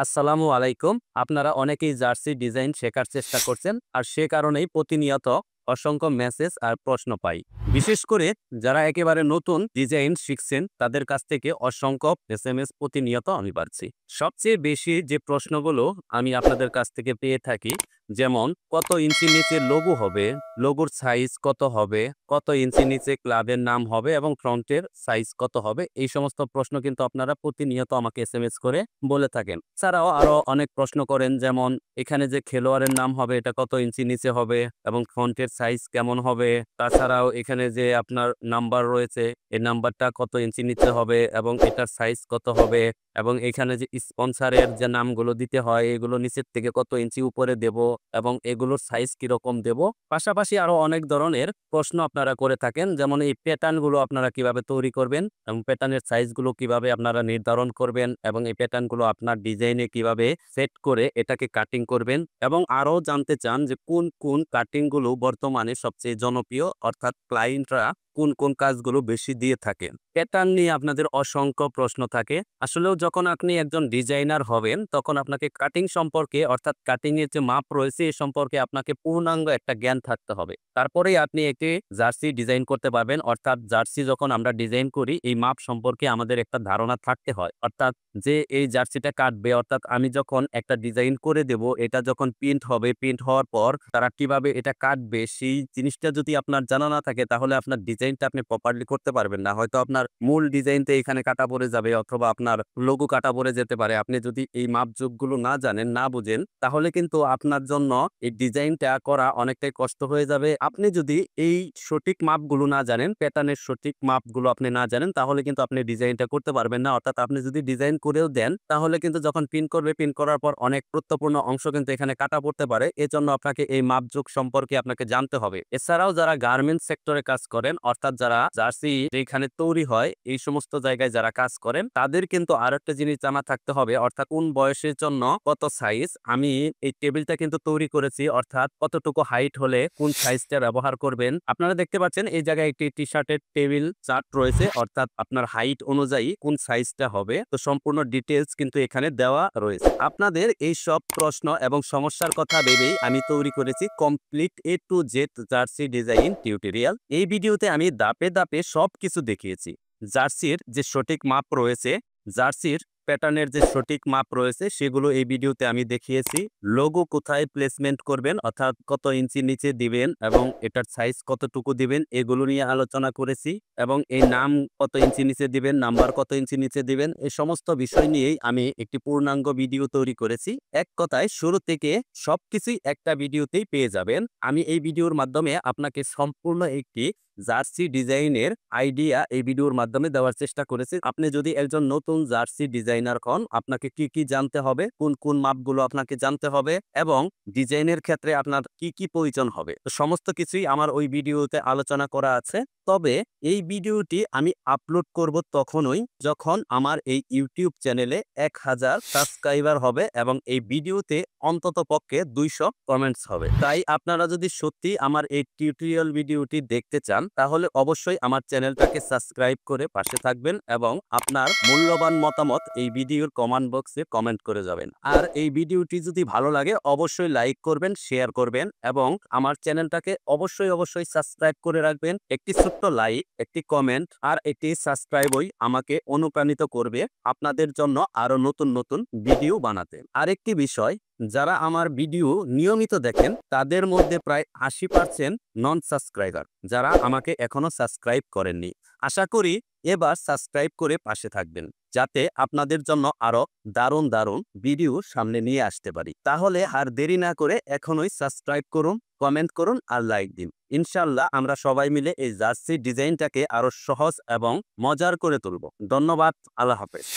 আসসালামু আলাইকুম। আপনারা অনেকেই জার্সি ডিজাইন শেখার চেষ্টা করছেন, আর সে কারণেই প্রতিনিয়ত অসংখ্য মেসেজ আর প্রশ্ন পাই। বিশেষ করে যারা একেবারে নতুন ডিজাইন শিখছেন, তাদের কাছ থেকে অসংখ্য এসএমএস প্রতিনিয়ত আমি পাচ্ছি। সবচেয়ে বেশি যে প্রশ্নগুলো আমি আপনাদের কাছ থেকে পেয়ে থাকি, যেমন কত ইঞ্চি নিচে লোগো হবে, লোগোর সাইজ কত হবে, কত ইঞ্চি নিচে ক্লাবের নাম হবে এবং ফ্রন্টের সাইজ কত হবে, এই সমস্ত প্রশ্ন কিন্তু আপনারা প্রতিনিয়ত আমাকে এসএমএস করে বলে থাকেন। ছাড়াও আরো অনেক প্রশ্ন করেন, যেমন এখানে যে খেলোয়াড়ের নাম হবে এটা কত ইঞ্চি নিচে হবে এবং ফন্টের সাইজ কেমন হবে। তাছাড়াও এখানে যে আপনার নাম্বার রয়েছে, এই নাম্বারটা কত ইঞ্চি নিচে হবে এবং এটার সাইজ কত হবে, এবং এখানে যে স্পন্সরের যে নামগুলো দিতে হয় এগুলো নিচের থেকে কত ইঞ্চি উপরে দেব এবং এগুলোর সাইজ কিরকম দেব। পাশাপাশি আরো অনেক ধরনের প্রশ্ন আপনারা করে থাকেন, যেমন এই প্যাটার্ন গুলো আপনারা কিভাবে তৈরি করবেন এবং প্যাটার্নের সাইজ গুলো কিভাবে আপনারা নির্ধারণ করবেন এবং এই প্যাটার্ন গুলো আপনার ডিজাইনে কিভাবে সেট করে এটাকে কাটিং করবেন, এবং আরো জানতে চান যে কোন কোন কাটিং গুলো বর্তমানে সবচেয়ে জনপ্রিয়, অর্থাৎ ক্লায়েন্টরা কোন কোন কাজগুলো বেশি দিয়ে থাকেন। প্যাটার্ন নিয়ে আপনাদের অসংখ্য প্রশ্ন থাকে। আসলেও যখন আপনি একজন ডিজাইনার হবেন তখন আপনাকে কাটিং সম্পর্কে, অর্থাৎ কাটিং এর যে মাপ রয়েছে এ সম্পর্কে আপনাকে পূর্ণাঙ্গ একটা জ্ঞান থাকতে হবে। তারপরেই আপনি একটি জার্সি ডিজাইন করতে পারবেন। অর্থাৎ জার্সি যখন আমরা ডিজাইন করি এই মাপ সম্পর্কে আমাদের একটা ধারণা থাকতে হয়। অর্থাৎ যে এই জার্সিটা কাটবে, অর্থাৎ আমি যখন একটা ডিজাইন করে দেব, এটা যখন প্রিন্ট হবে, প্রিন্ট হওয়ার পর তারা কিভাবে এটা কাটবে সেই জিনিসটা যদি আপনার জানা না থাকে তাহলে আপনার ডিজাইনটা আপনি প্রপারলি করতে পারবেন না। হয়তো আপনার মূল ডিজাইনতে এখানে কাটা পড়ে যাবে অথবা আপনার লোগো কাটা পড়ে যেতে পারে। আপনি যদি এই মাপজোখগুলো না জানেন, না বুঝেন, তাহলে কিন্তু আপনার জন্য এই ডিজাইনটা করা অনেকটাই কষ্ট হয়ে যাবে। আপনি যদি এই সঠিক মাপগুলো না জানেন, প্যাটার্নের সঠিক মাপগুলো আপনি না জানেন, তাহলে কিন্তু আপনি ডিজাইনটা করতে পারবেন না। অর্থাৎ আপনি যদি ডিজাইন করেও দেন তাহলে কিন্তু যখন প্রিন্ট করবে, প্রিন্ট করার পর অনেক গুরুত্বপূর্ণ অংশ কিন্তু এখানে কাটা পড়তে পারে। এজন্য আপনাকে এই মাপজোখ সম্পর্কে আপনাকে জানতে হবে। এছাড়াও যারা গার্মেন্টস সেক্টরে কাজ করেন, অর্থাৎ যারা জার্সি যেখানে তৈরি হয় এই সমস্ত জায়গায় যারা কাজ করেন, তাদের কিন্তু আরেকটা জিনিস জানা থাকতে হবে, অর্থাৎ কোন বয়সের জন্য কত সাইজ। আমি এই টেবিলটা কিন্তু তৈরি করেছি, অর্থাৎ কতটুকু হাইট হলে কোন সাইজটা ব্যবহার করবেন। আপনারা দেখতে পাচ্ছেন এই জায়গায় একটি টি শার্টের টেবিল চার্ট রয়েছে, অর্থাৎ আপনার হাইট অনুযায়ী কোন সাইজটা হবে। তো সম্পূর্ণ ডিটেলস কিন্তু এখানে দেওয়া রয়েছে। আপনাদের এই সব প্রশ্ন এবং সমস্যার কথা ভেবেই আমি তৈরি করেছি complete A to Z jersey design tutorial. এই ভিডিওতে আমি ধাপে ধাপে সবকিছু দেখিয়েছি। জার্সির যে সঠিক মাপ রয়েছে, জার্সির প্যাটার্নের যে সঠিক মাপ রয়েছে সেগুলো এই ভিডিওতে আমি দেখিয়েছি। লোগো কোথায় প্লেসমেন্ট করবেন, অর্থাৎ কত ইঞ্চি নিচে দিবেন এবং এটার সাইজ কতটুকু দিবেন, এগুলো নিয়ে আলোচনা করেছি। এবং এই নাম কত ইঞ্চি নিচে দিবেন, নাম্বার কত ইঞ্চি নিচে দিবেন, এই সমস্ত বিষয় নিয়েই আমি একটি পূর্ণাঙ্গ ভিডিও তৈরি করেছি। এক কথায় শুরু থেকে সবকিছুই একটা ভিডিওতেই পেয়ে যাবেন। আমি এই ভিডিওর মাধ্যমে আপনাকে সম্পূর্ণ একটি জার্সি ডিজাইনের আইডিয়া এই ভিডিওর মাধ্যমে দেওয়ার চেষ্টা করেছি। আপনি যদি একজন নতুন জার্সি ডিজাইনার হন, আপনাকে কি কি জানতে হবে, কোন কোন মাপগুলো আপনাকে জানতে হবে এবং ডিজাইনের ক্ষেত্রে আপনার কি কি প্রয়োজন হবে, তো সমস্ত কিছুই আমার ওই ভিডিওতে আলোচনা করা আছে। তবে এই ভিডিওটি আমি আপলোড করব তখনই যখন আমার এই ইউটিউব চ্যানেলে 1000 সাবস্ক্রাইবার হবে এবং এই ভিডিওতে অন্তত পক্ষে 200 কমেন্টস হবে। তাই আপনারা যদি সত্যি আমার এই টিউটোরিয়াল ভিডিওটি দেখতে চান তাহলে অবশ্যই আমার চ্যানেলটাকে সাবস্ক্রাইব করে পাশে থাকবেন এবং আপনার মূল্যবান মতামত এই ভিডিওর কমেন্ট বক্সে কমেন্ট করে যাবেন। আর এই ভিডিওটি যদি ভালো লাগে অবশ্যই লাইক করবেন, শেয়ার করবেন এবং আমার চ্যানেলটাকে অবশ্যই সাবস্ক্রাইব করে রাখবেন। একটি ছোট্ট লাইক, একটি কমেন্ট আর একটি সাবস্ক্রাইবই আমাকে অনুপ্রাণিত করবে আপনাদের জন্য আরো নতুন নতুন ভিডিও বানাতে। আরেকটি বিষয়, যারা আমার ভিডিও নিয়মিত দেখেন তাদের মধ্যে প্রায় 80% নন সাবস্ক্রাইবার, যারা আমাকে এখনো সাবস্ক্রাইব করেননি। আশা করি এবার সাবস্ক্রাইব করে পাশে থাকবেন, যাতে আপনাদের জন্য আরো দারুণ দারুণ ভিডিও সামনে নিয়ে আসতে পারি। তাহলে আর দেরি না করে এখনই সাবস্ক্রাইব করুন, কমেন্ট করুন আর লাইক দিন। ইনশাল্লাহ আমরা সবাই মিলে এই জার্সি ডিজাইনটাকে আরো সহজ এবং মজার করে তুলব। ধন্যবাদ। আল্লাহ হাফেজ।